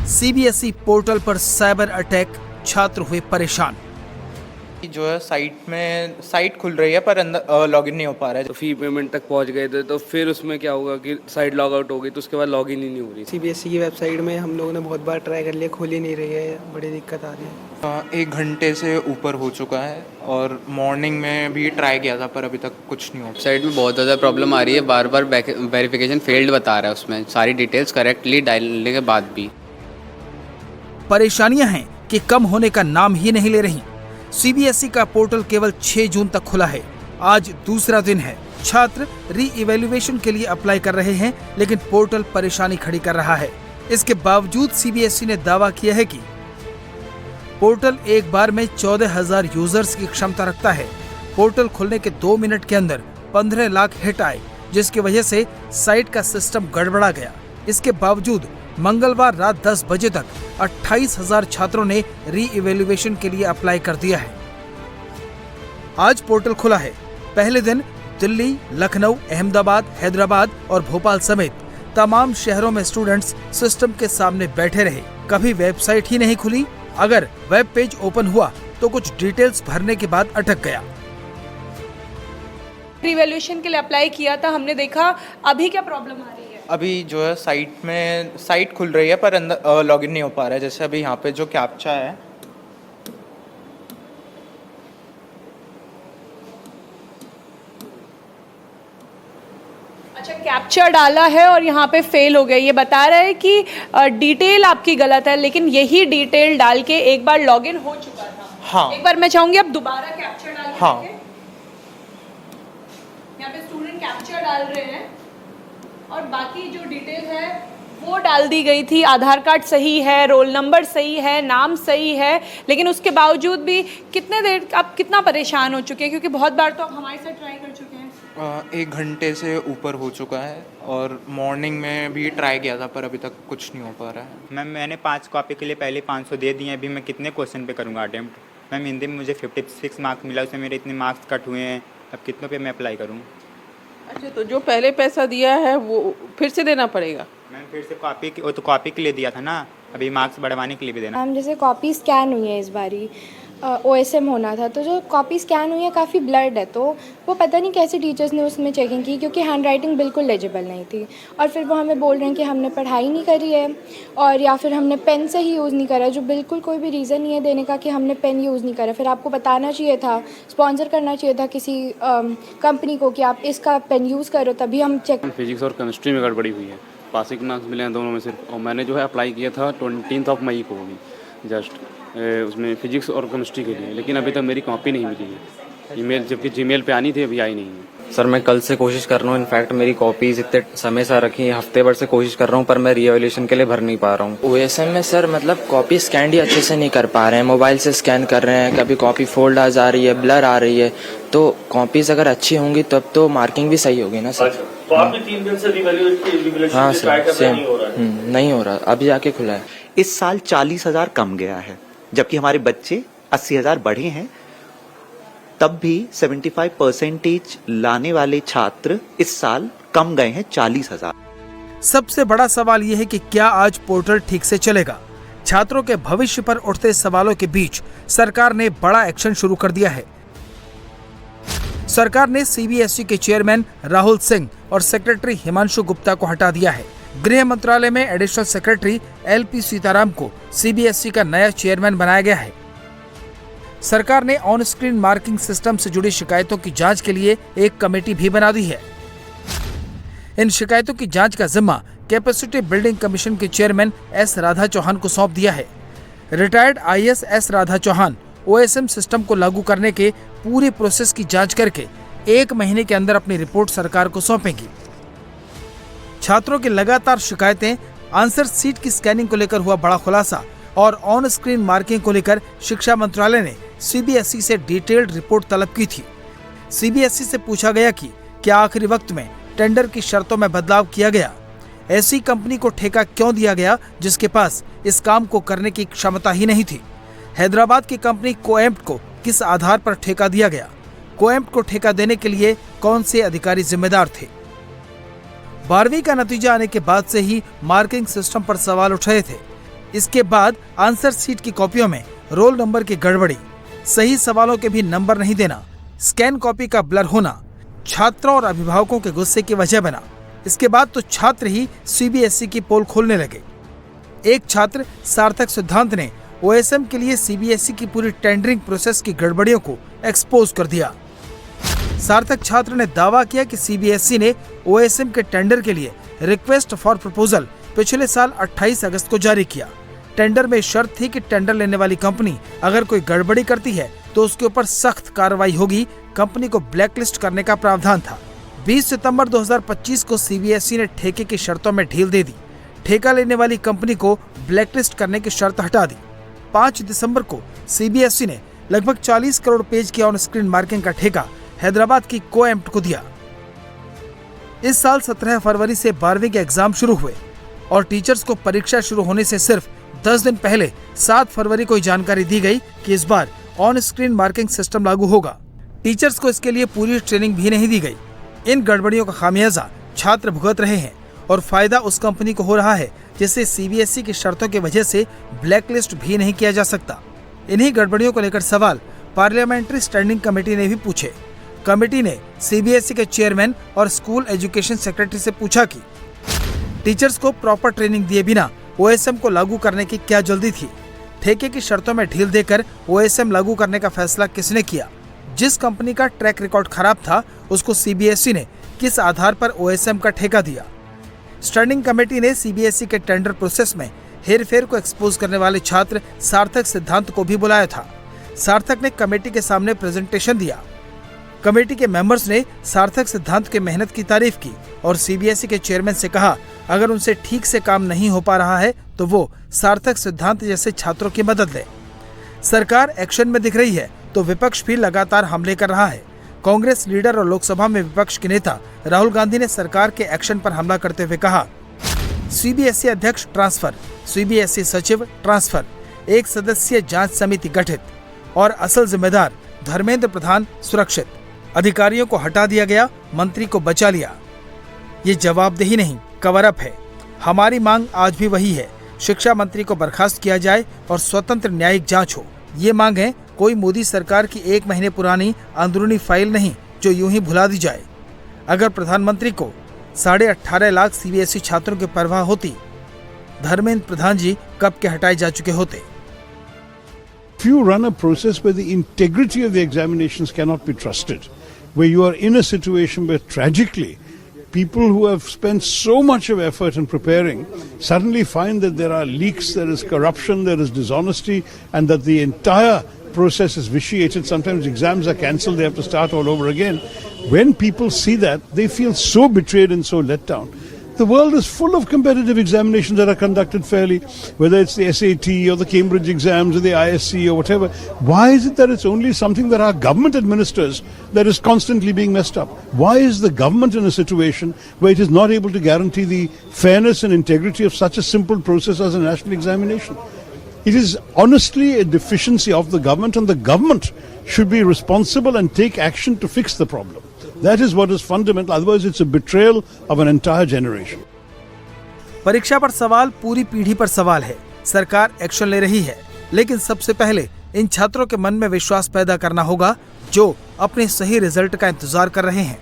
CBSE portal पर cyber attack, छात्र हुए परेशान। जो है साइट खुल रही है पर अंदर लॉगिन नहीं हो पा रहा है। तो फी पेमेंट तक पहुंच गए थे, तो फिर उसमें क्या होगा कि साइट लॉग आउट हो गई, तो उसके बाद लॉगिन ही नहीं हो रही। सीबीएसई की वेबसाइट में हम लोगों ने बहुत बार ट्राई कर लिया, खुल ही नहीं रही है, बड़ी दिक्कत आ रही है। 1 घंटे से ऊपर हो चुका है और मॉर्निंग में भी ट्राई किया था पर अभी तक कुछ नहीं हो पाया। साइट में बहुत ज़्यादा प्रॉब्लम आ रही है, बार बार वेरिफिकेशन फेल्ड बता रहा है उसमें, सारी डिटेल्स करेक्टली डालने के बाद भी। परेशानियां हैं कि कम होने का नाम ही नहीं ले रही। सीबीएसई का पोर्टल केवल 6 जून तक खुला है। आज दूसरा दिन है। छात्र री इवैल्यूएशन के लिए अप्लाई कर रहे हैं, लेकिन पोर्टल परेशानी खड़ी कर रहा है। इसके बावजूद सीबीएसई ने दावा किया है कि पोर्टल एक बार में 14,000 यूजर्स की क्षमता रखता है। पोर्टल खुलने के 2 मिनट के अंदर 15 लाख हिट आए, जिसकी वजह से साइट का सिस्टम गड़बड़ा गया। इसके बावजूद मंगलवार रात 10 बजे तक 28,000 छात्रों ने री इवैल्यूएशन के लिए अप्लाई कर दिया है। आज पोर्टल खुला है। पहले दिन दिल्ली, लखनऊ, अहमदाबाद, हैदराबाद और भोपाल समेत तमाम शहरों में स्टूडेंट्स सिस्टम के सामने बैठे रहे। कभी वेबसाइट ही नहीं खुली। अगर वेब पेज ओपन हुआ तो कुछ डिटेल्स भरने के बाद अटक गया। रिवैल्यूएशन के लिए अप्लाई किया था, हमने देखा अभी क्या प्रॉब्लम आ रही है। अभी जो है साइट खुल रही है पर अंदर लॉगिन नहीं हो पा रहा है। जैसे अभी यहाँ पे जो कैप्चा है, अच्छा कैप्चर डाला है और यहाँ पे फेल हो गया। ये बता रहा है कि डिटेल आपकी गलत है, लेकिन यही डिटेल डाल के एक बार लॉगिन हो चुका था। हाँ। एक बार मैं चाहूंगी आप दोबारा कैप्चर डाल के हाँ। देखें। यहाँ पे स्टूडेंट कैप्चर डाल रहे हैं और बाकी जो डिटेल है वो डाल दी गई थी। आधार कार्ड सही है, रोल नंबर सही है, नाम सही है, लेकिन उसके बावजूद भी कितने देर आप कितना परेशान हो चुके हैं, क्योंकि बहुत बार तो आप हमारे साथ ट्राई कर चुके हैं। 1 घंटे से ऊपर हो चुका है और मॉर्निंग में भी ट्राई किया था पर अभी तक कुछ नहीं हो पा रहा है। मैम मैंने 5 कॉपी के लिए पहले 500 दे दिए हैं। अभी मैं कितने क्वेश्चन पे करूँगा अटेम्प्ट। मैम हिंदी में मुझे 56 मार्क्स मिला, उसमें मेरे इतने मार्क्स कट हुए हैं। अब कितनों पे मैं अप्लाई करूँ? अच्छा, तो जो पहले पैसा दिया है वो फिर से देना पड़ेगा? मैम फिर से कॉपी के लिए दिया था ना, अभी मार्क्स बढ़वाने के लिए भी देना। मैम जैसे कॉपी स्कैन हुई है, इस बारी OSM होना था, तो जो कॉपी स्कैन हुई है काफ़ी ब्लर्ड है, तो वो पता नहीं कैसे टीचर्स ने उसमें चेकिंग की, क्योंकि हैंड राइटिंग बिल्कुल लेजिबल नहीं थी। और फिर वो हमें बोल रहे हैं कि हमने पढ़ाई नहीं करी है और या फिर हमने पेन से ही यूज़ नहीं करा, जो बिल्कुल कोई भी रीज़न नहीं है देने का कि हमने पेन यूज़ नहीं करा। फिर आपको बताना चाहिए था, स्पॉन्सर करना चाहिए था किसी कंपनी को कि आप इसका पेन यूज़ करो, तभी हम चेक। फिजिक्स और केमिस्ट्री में गड़बड़ी हुई है, पासिंग मार्क्स मिले हैं दोनों में सिर्फ। और मैंने जो है अप्लाई किया था 20 मई को भी जस्ट उसमें फिजिक्स और केमिस्ट्री के लिए, लेकिन अभी तक मेरी कॉपी नहीं मिली है। ईमेल जबकि जीमेल पे आनी थी, अभी आई नहीं है। सर मैं कल से कोशिश कर रहा हूँ, इनफैक्ट मेरी कॉपीज इतने समय से रखी है, हफ्ते भर से कोशिश कर रहा हूँ, पर मैं रीवैल्यूएशन के लिए भर नहीं पा रहा हूँ। OSM में सर मतलब कॉपी स्कैन ही अच्छे से नहीं कर पा रहे हैं, मोबाइल से स्कैन कर रहे हैं, कभी कॉपी फोल्ड आ जा रही है, ब्लर आ रही है। तो कॉपीज अगर अच्छी होंगी तब तो मार्किंग भी सही होगी ना सर। तो आपने 3 दिन से रिवैल्यूएशन हाँ सर, सेम नहीं हो रहा, अभी जाके खुला है। इस साल 40,000 कम गया है, जबकि हमारे बच्चे 80,000 बढ़े हैं। तब भी 75% लाने वाले छात्र इस साल कम गए हैं 40,000। सबसे बड़ा सवाल यह है कि क्या आज पोर्टल ठीक से चलेगा। छात्रों के भविष्य पर उठते सवालों के बीच सरकार ने बड़ा एक्शन शुरू कर दिया है। सरकार ने सीबीएसई के चेयरमैन राहुल सिंह और सेक्रेटरी हिमांशु गुप्ता को हटा दिया है। गृह मंत्रालय में एडिशनल सेक्रेटरी LP सीताराम को सीबीएसई का नया चेयरमैन बनाया गया है। सरकार ने ऑन स्क्रीन मार्किंग सिस्टम से जुड़ी शिकायतों की जांच के लिए एक कमेटी भी बना दी है। इन शिकायतों की जांच का जिम्मा कैपेसिटी बिल्डिंग कमीशन के चेयरमैन S राधा चौहान को सौंप दिया है। Retired IAS S Radha Chauhan OSM system को लागू करने के पूरी प्रोसेस की जांच करके 1 महीने के अंदर अपनी रिपोर्ट सरकार को सौंपेंगी। छात्रों की लगातार शिकायतें, आंसर सीट की स्कैनिंग को लेकर हुआ बड़ा खुलासा और ऑन स्क्रीन मार्किंग को लेकर शिक्षा मंत्रालय ने सीबीएसई से डिटेल्ड रिपोर्ट तलब की थी। सीबीएसई से पूछा गया कि क्या आखिरी वक्त में टेंडर की शर्तों में बदलाव किया गया, ऐसी कंपनी को ठेका क्यों दिया गया जिसके पास इस काम को करने की क्षमता ही नहीं थी। हैदराबाद की कंपनी कोएम्प्ट को किस आधार पर ठेका दिया गया, कोएम्प्ट को ठेका देने के लिए कौन से अधिकारी जिम्मेदार थे। 12वीं का नतीजा आने के बाद से ही मार्किंग सिस्टम पर सवाल उठ रहे थे। इसके बाद आंसर शीट की कॉपियों में रोल नंबर की गड़बड़ी, सही सवालों के भी नंबर नहीं देना, स्कैन कॉपी का ब्लर होना छात्रों और अभिभावकों के गुस्से की वजह बना। इसके बाद तो छात्र ही सीबीएसई की पोल खोलने लगे। एक छात्र सार्थक सिद्धांत ने ओएसएम के लिए सीबीएसई की पूरी टेंडरिंग प्रोसेस की गड़बड़ियों को एक्सपोज कर दिया। सार्थक छात्र ने दावा किया कि सीबीएसई ने ओएसएम के टेंडर के लिए रिक्वेस्ट फॉर प्रपोजल पिछले साल 28 अगस्त को जारी किया। टेंडर में शर्त थी कि टेंडर लेने वाली कंपनी अगर कोई गड़बड़ी करती है तो उसके ऊपर सख्त कार्रवाई होगी। कंपनी को ब्लैकलिस्ट करने का प्रावधान था। 20 सितंबर 2025 को सीबीएसई ने ठेके की शर्तों में ढील दे दी। ठेका लेने वाली कंपनी को ब्लैकलिस्ट करने की शर्त हटा दी। 5 दिसंबर को सीबीएसई ने लगभग 40 करोड़ पेज की ऑन स्क्रीन मार्किंग का ठेका हैदराबाद की कोएम्प्ट को दिया। इस साल 17 फरवरी से 12वीं के एग्जाम शुरू हुए और टीचर्स को परीक्षा शुरू होने से सिर्फ 10 दिन पहले 7 फरवरी को जानकारी दी गई कि इस बार ऑन स्क्रीन मार्किंग सिस्टम लागू होगा। टीचर्स को इसके लिए पूरी ट्रेनिंग भी नहीं दी गई। इन गड़बड़ियों का खामियाजा छात्र भुगत रहे हैं और फायदा उस कंपनी को हो रहा है जिसे सीबीएसई की शर्तों की वजह से ब्लैकलिस्ट भी नहीं किया जा सकता। इन्हीं गड़बड़ियों को लेकर सवाल पार्लियामेंट्री स्टैंडिंग कमेटी ने भी पूछे। कमेटी ने सीबीएसई के चेयरमैन और स्कूल एजुकेशन सेक्रेटरी से पूछा कि टीचर्स को प्रॉपर ट्रेनिंग दिए बिना ओएसएम को लागू करने की क्या जल्दी थी? ठेके की शर्तों में ढील देकर ओएसएम लागू करने का फैसला किसने किया? जिस कंपनी का ट्रैक रिकॉर्ड खराब था उसको सीबीएसई ने किस आधार पर ओएसएम का ठेका दिया? स्टैंडिंग कमेटी ने सीबीएसई के टेंडर प्रोसेस में हेरफेर को एक्सपोज करने वाले छात्र सार्थक सिद्धांत को भी बुलाया था। सार्थक ने कमेटी के सामने प्रेजेंटेशन दिया। कमेटी के मेंबर्स ने सार्थक सिद्धांत की मेहनत की तारीफ की और सीबीएसई के चेयरमैन से कहा अगर उनसे ठीक से काम नहीं हो पा रहा है तो वो सार्थक सिद्धांत जैसे छात्रों की मदद ले। सरकार एक्शन में दिख रही है तो विपक्ष भी लगातार हमले कर रहा है। कांग्रेस लीडर और लोकसभा में विपक्ष के नेता राहुल गांधी ने सरकार के एक्शन पर हमला करते हुए कहा सीबीएसई अध्यक्ष ट्रांसफर, सीबीएसई सचिव ट्रांसफर, एक सदस्यीय जांच समिति गठित और असल जिम्मेदार धर्मेंद्र प्रधान सुरक्षित। अधिकारियों को हटा दिया गया, मंत्री को बचा लिया। ये जवाबदेही नहीं, कवर अप है। हमारी मांग आज भी वही है, शिक्षा मंत्री को बर्खास्त किया जाए और स्वतंत्र न्यायिक जांच हो। ये मांग है, कोई मोदी सरकार की 1 महीने पुरानी अंदरूनी फाइल नहीं जो यूं ही भुला दी जाए। अगर प्रधानमंत्री को 18.5 लाख सीबीएसई छात्रों की परवाह होती, धर्मेंद्र प्रधान जी कब के हटाए जा चुके होते। If you run a process where the integrity of the examinations cannot be trusted, where you are in a situation where tragically people who have spent so much of effort in preparing suddenly find that there are leaks, there is corruption, there is dishonesty, and that the entire process is vitiated. Sometimes exams are cancelled, they have to start all over again. When people see that, they feel so betrayed and so let down. The world is full of competitive examinations that are conducted fairly, whether it's the SAT or the Cambridge exams or the ISC or whatever. Why is it that it's only something that our government administers that is constantly being messed up? Why is the government in a situation where it is not able to guarantee the fairness and integrity of such a simple process as a national examination? It is honestly a deficiency of the government, and the government should be responsible and take action to fix the problem. That is what is fundamental. Otherwise, it's a betrayal of an entire generation. परीक्षा पर सवाल पूरी पीढ़ी पर सवाल है। सरकार action ले रही है, लेकिन सबसे पहले इन छात्रों के मन में विश्वास पैदा करना होगा जो अपने सही रिजल्ट का इंतजार कर रहे हैं।